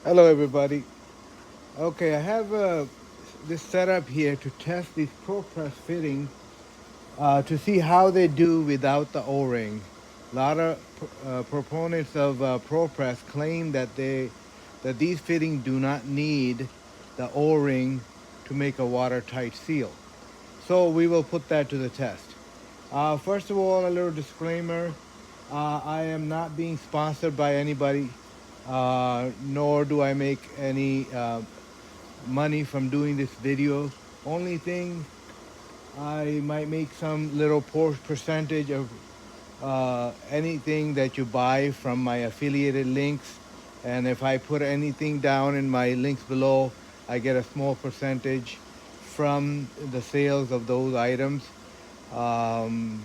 Hello everybody. Okay, I have this setup here to test these ProPress fittings to see how they do without the O-ring. A lot of proponents of ProPress claim that these fittings do not need the O-ring to make a watertight seal. So we will put that to the test. First of all, a little disclaimer. I am not being sponsored by anybody, nor do I make any money from doing this video. Only thing, I might make some little percentage of anything that you buy from my affiliated links. And if I put anything down in my links below, I get a small percentage from the sales of those items. Um,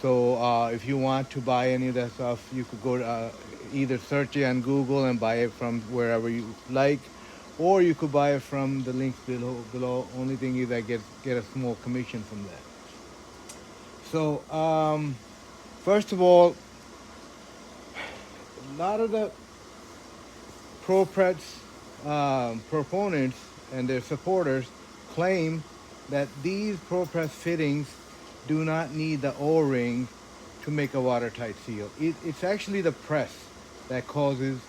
so if you want to buy any of that stuff, you could go to, either search it on Google and buy it from wherever you like, or you could buy it from the links below. Only thing is I get a small commission from that. So first of all, a lot of the ProPress proponents and their supporters claim that these ProPress fittings do not need the O-ring to make a watertight seal. It's actually the press that causes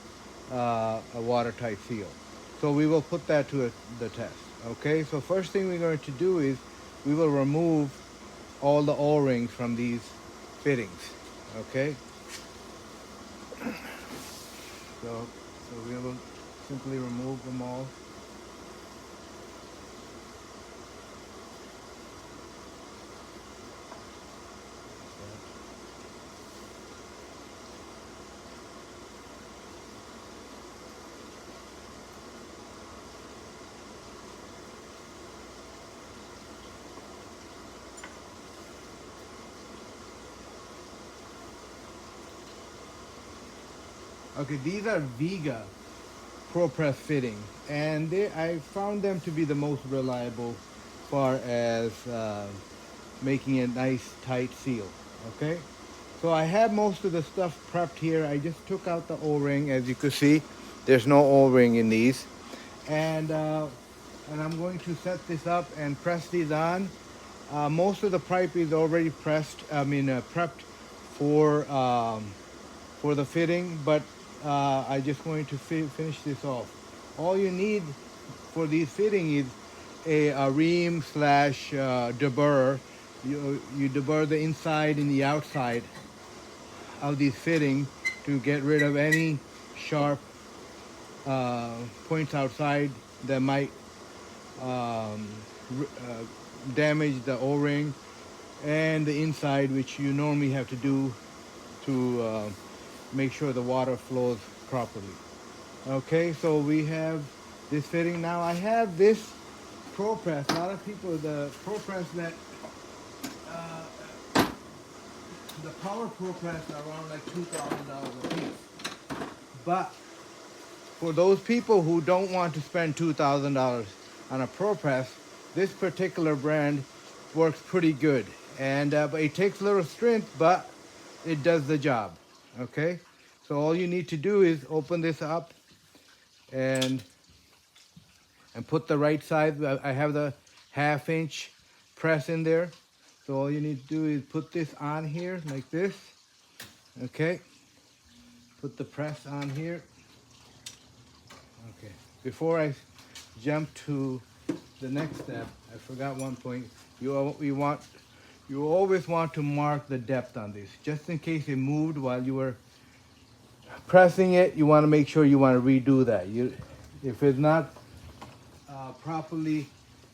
a watertight seal. So we will put that to the test. Okay, so first thing we're going to do is we will remove all the O-rings from these fittings. Okay, so we will simply remove them all. Okay, these are Vega ProPress fitting, and I found them to be the most reliable far as making a nice tight seal. Okay, so I have most of the stuff prepped here. I just took out the O-ring. As you can see, there's no O-ring in these, and I'm going to set this up and press these on. Most of the pipe is already pressed, prepped for the fitting, but I just going to finish this off. All you need for these fitting is a ream slash deburr. You deburr the inside and the outside of these fitting to get rid of any sharp points outside that might um, damage the O-ring, and the inside, which you normally have to do to make sure the water flows properly. Okay, so we have this fitting. Now I have this ProPress. A lot of people, the ProPress that, the power ProPress are around like $2,000 a piece. But for those people who don't want to spend $2,000 on a ProPress, this particular brand works pretty good. And but it takes a little strength, but it does the job. Okay, so all you need to do is open this up and put the right side. I have the 1/2 inch press in there. So all you need to do is put this on here like this. Okay, put the press on here. Okay, before I jump to the next step, I forgot one point. You always want to mark the depth on this, just in case it moved while you were pressing it. You want to make sure you want to redo that. If it's not properly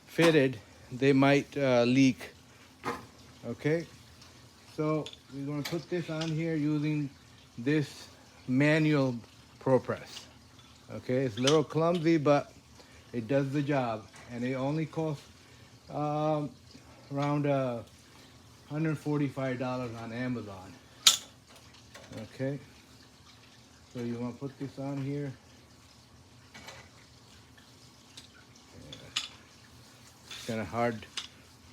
fitted, they might leak. Okay, so we're going to put this on here using this manual ProPress. Okay, it's a little clumsy, but it does the job, and it only costs around $145 on Amazon. Okay, so you want to put this on here. It's kind of hard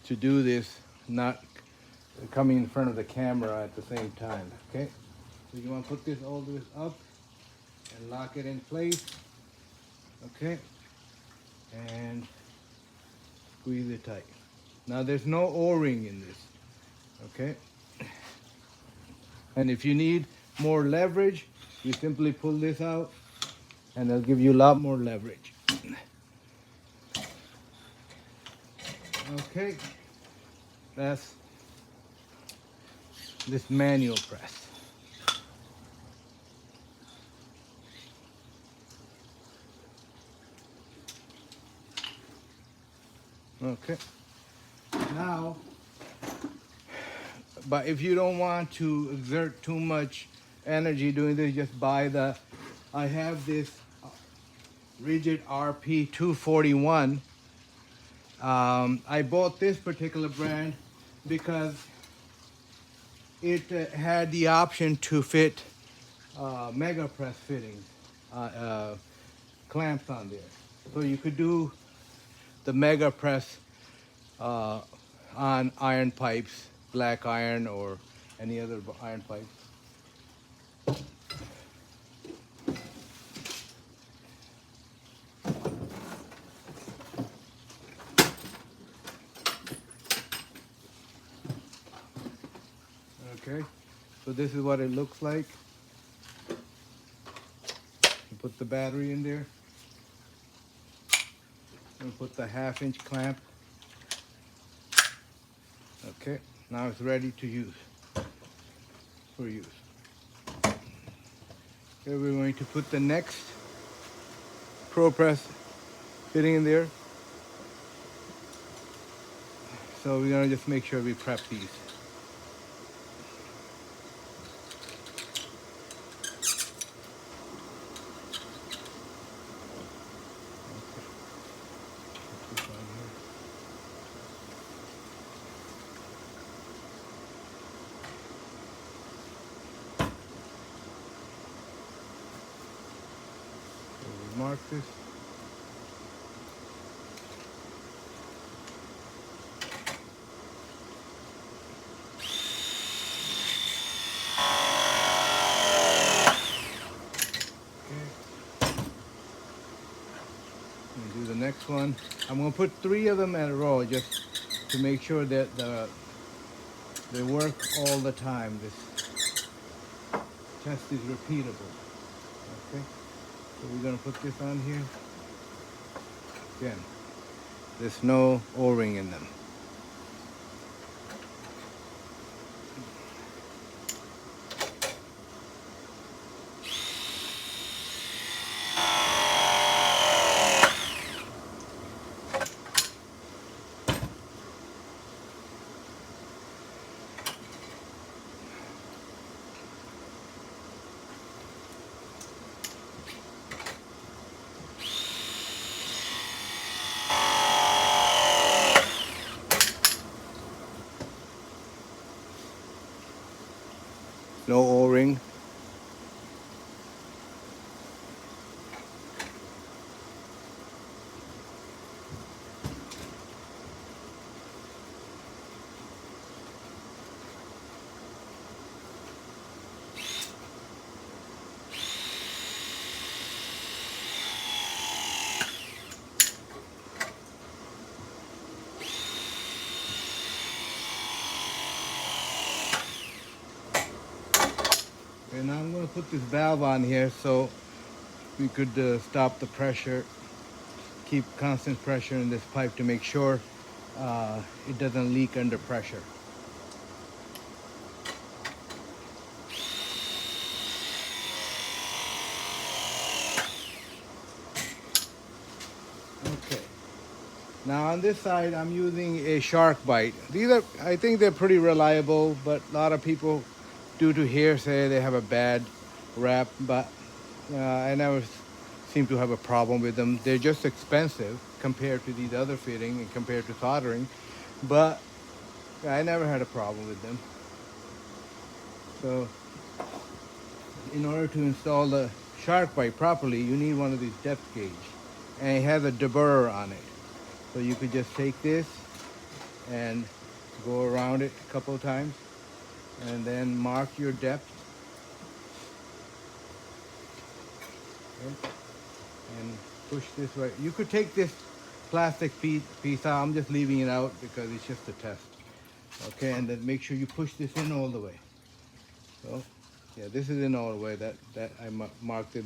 to do this not coming in front of the camera at the same time. Okay, so you want to put all this up and lock it in place. Okay, and squeeze it tight. Now there's no O-ring in this, okay? And if you need more leverage, you simply pull this out and it'll give you a lot more leverage. Okay, that's this manual press. Okay, now, but if you don't want to exert too much energy doing this, just buy I have this rigid RP 241. I bought this particular brand because it had the option to fit mega press fittings, clamps on there. So you could do the mega press on iron pipes, black iron or any other iron pipes. Okay, so this is what it looks like. You put the battery in there and put the 1/2-inch clamp. Okay, now it's ready to use, for use. Okay, we're going to put the next ProPress fitting in there. So we're gonna just make sure we prep these. So we mark this. Do the next one. I'm going to put 3 of them in a row just to make sure that they work all the time. This test is repeatable. Okay, so we're going to put this on here. Again, there's no O-ring in them. No O-ring. And now I'm going to put this valve on here so we could stop the pressure, keep constant pressure in this pipe to make sure it doesn't leak under pressure. Okay. Now on this side, I'm using a SharkBite. These are, I think they're pretty reliable, but a lot of people, due to hearsay, they have a bad rap, but I never seem to have a problem with them. They're just expensive compared to these other fitting and compared to soldering, but I never had a problem with them. So in order to install the SharkBite properly, you need one of these depth gauge, and it has a deburrer on it. So you could just take this and go around it a couple of times and then mark your depth. Okay. And push this right. You could take this plastic piece out. I'm just leaving it out because it's just a test. Okay, and then make sure you push this in all the way. So, yeah, this is in all the way. That I marked it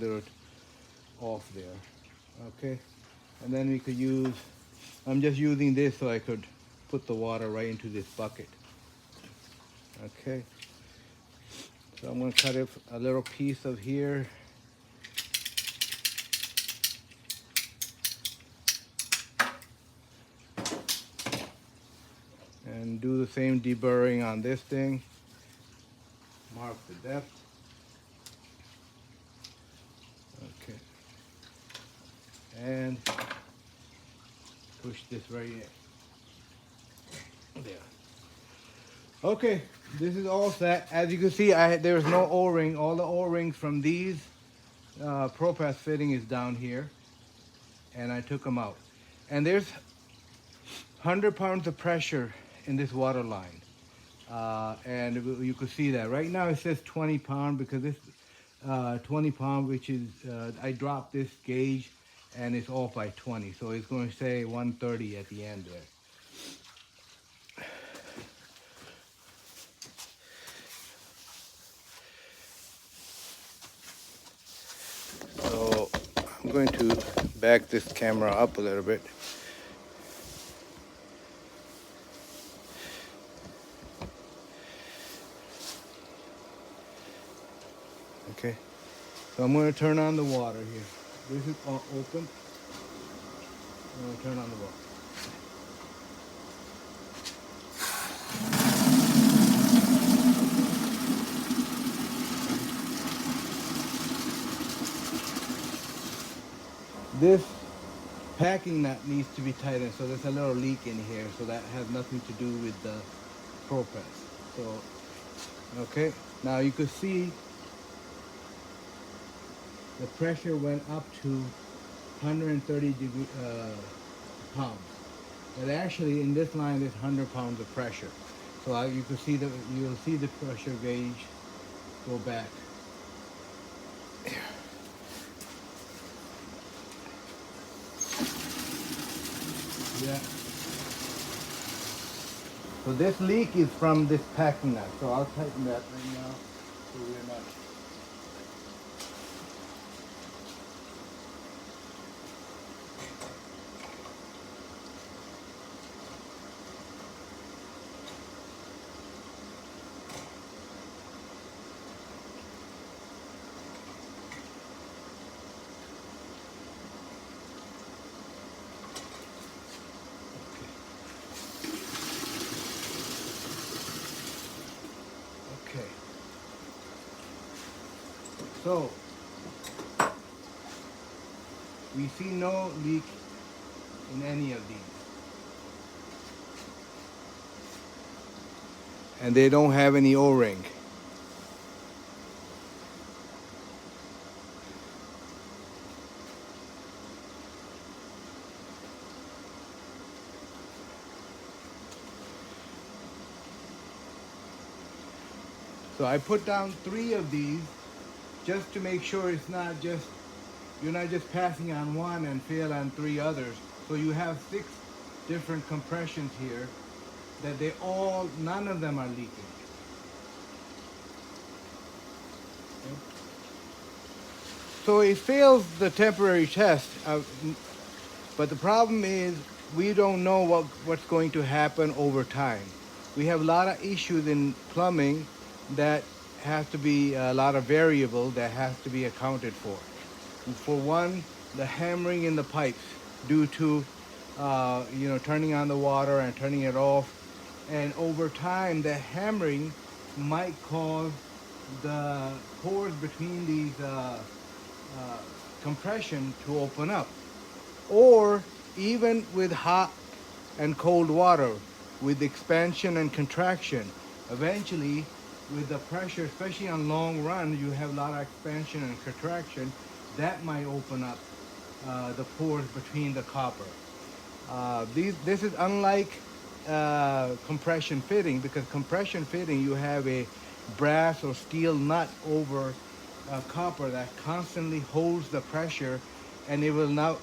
off there. Okay, and then we could use. I'm just using this so I could put the water right into this bucket. Okay, so I'm going to cut a little piece of here. And do the same deburring on this thing. Mark the depth. Okay. And push this right in. There. Okay, this is all set. As you can see, there's no O-ring. All the O-rings from these ProPress fitting is down here. And I took them out. And there's 100 pounds of pressure in this water line. And you can see that. Right now it says 20 pound because this 20 pound, which is, I dropped this gauge and it's off by 20. So it's going to say 130 at the end there. So I'm going to back this camera up a little bit. Okay, so I'm going to turn on the water here. This is all open. I'm going to turn on the water. This packing nut needs to be tightened, so there's a little leak in here, so that has nothing to do with the ProPress. So, okay, now you can see the pressure went up to 130 pounds. But actually, in this line, there's 100 pounds of pressure. So you can see you'll see the pressure gauge go back. Yeah. So this leak is from this packing nut. So I'll tighten that right now so we're not. Okay. So we see no leak in any of these. And they don't have any O-ring. So I put down 3 of these just to make sure it's not just, you're not just passing on one and fail on 3 others. So you have 6 different compressions here that none of them are leaking. Okay. So it fails the temporary test, but the problem is we don't know what's going to happen over time. We have a lot of issues in plumbing that has to be a lot of variable that has to be accounted for. For one, the hammering in the pipes due to turning on the water and turning it off, and over time the hammering might cause the pores between these compression to open up, or even with hot and cold water, with expansion and contraction, eventually with the pressure, especially on long run, you have a lot of expansion and contraction, that might open up the pores between the copper. This is unlike compression fitting, because compression fitting you have a brass or steel nut over copper that constantly holds the pressure and it will now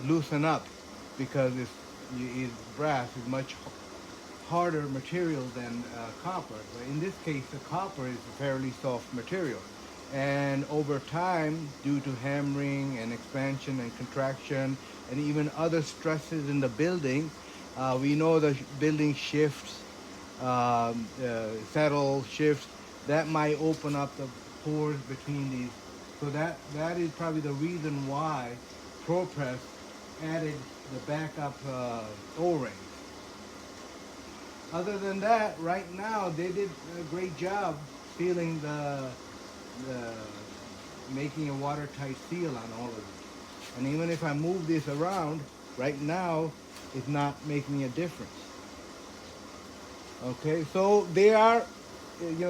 loosen up because it's brass is much harder material than copper. But in this case, the copper is a fairly soft material. And over time, due to hammering and expansion and contraction and even other stresses in the building, we know the building shifts, settle, shifts, that might open up the pores between these. So that is probably the reason why ProPress added the backup O-ring. Other than that, right now they did a great job sealing the making a watertight seal on all of it. And even if I move this around, right now, it's not making a difference. Okay, so they are, they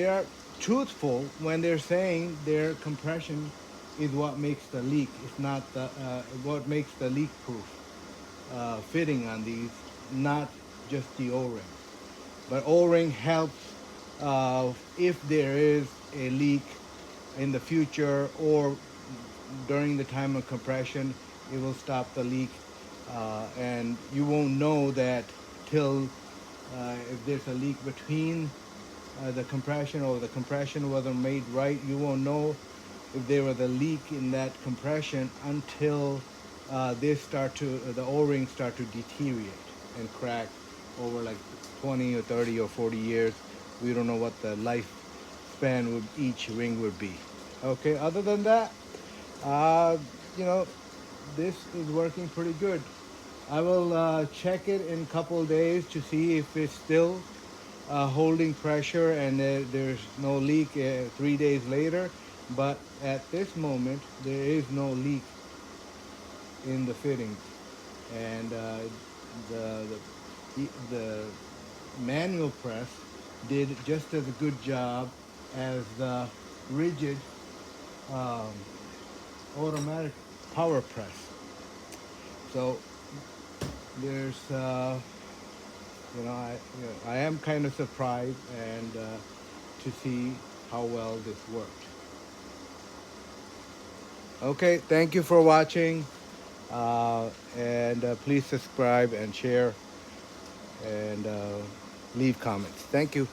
are truthful when they're saying their compression is what makes the leak. It's not what makes the leak proof fitting on these, not just the O-ring. But O-ring helps if there is a leak in the future or during the time of compression, it will stop the leak. And you won't know that till if there's a leak between the compression or the compression wasn't made right. You won't know if there was a leak in that compression until the O-rings start to deteriorate and crack over like 20 or 30 or 40 years. We don't know what the lifespan of each ring would be. Okay, other than that, uh, you know, this is working pretty good. I will check it in a couple of days to see if it's still holding pressure and there's no leak 3 days later. But at this moment, there is no leak in the fittings, and the, the manual press did just as a good job as the rigid um, automatic power press. So there's I am kind of surprised and to see how well this worked. Okay, thank you for watching, and please subscribe and share and leave comments. Thank you.